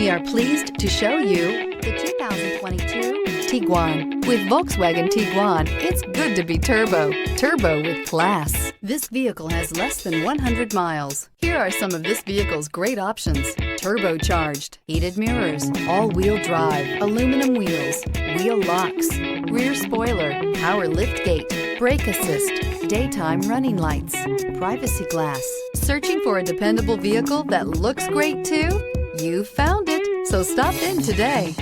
We are pleased to show you the 2022 Tiguan. With Volkswagen Tiguan, it's good to be turbo. Turbo with class. This vehicle has less than 100 miles. Here are some of this vehicle's great options: turbocharged, heated mirrors, all-wheel drive, aluminum wheels, wheel locks, rear spoiler, power liftgate, brake assist, daytime running lights, privacy glass. Searching for a dependable vehicle that looks great too? You found it, so stop in today.